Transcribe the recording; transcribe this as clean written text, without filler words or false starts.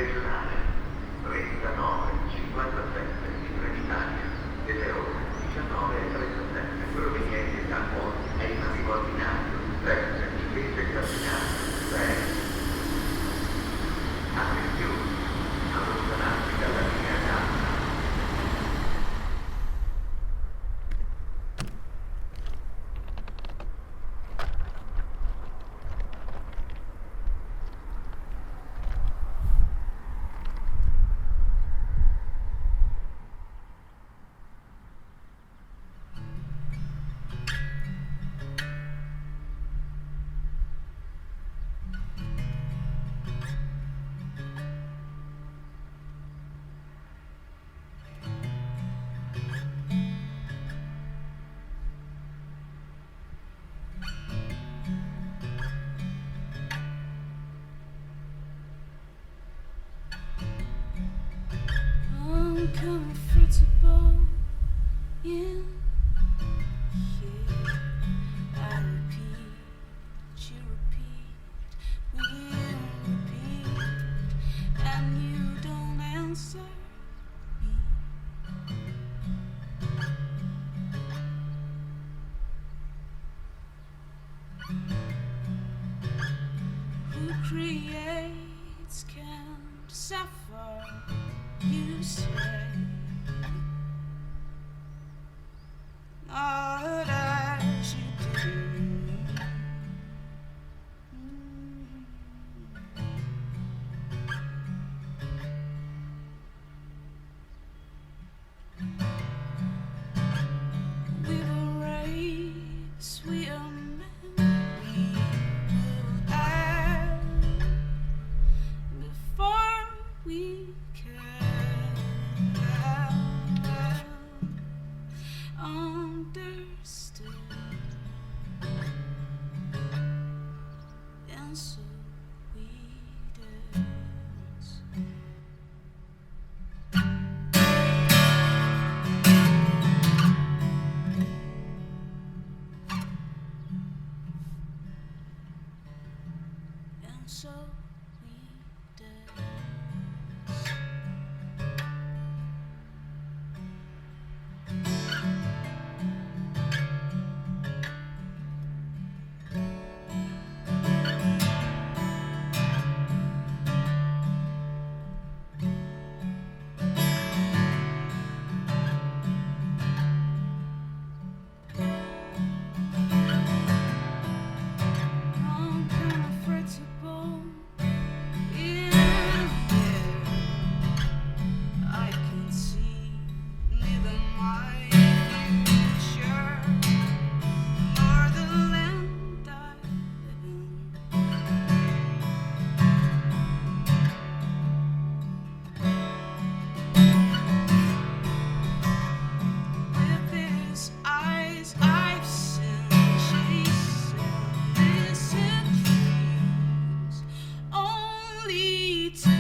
regionale 3957 in Trenitalia delle ore 19:37 provenienti da Monti è in arrivo al binario 7 invece che al binario 6. Attenzione, allontanarsi dalla linea gialla. Uncomfortable in here. I repeat, you repeat, we repeat, and you don't answer me. Who creates can't suffer, you say. Not as you do. We were raised, we are men, we will act before we can understood, and so we dance. And so we dance. Uncomfortable in here. I can see neither my future nor the land I live in. With his eyes I've seen chasing missing dreams, only to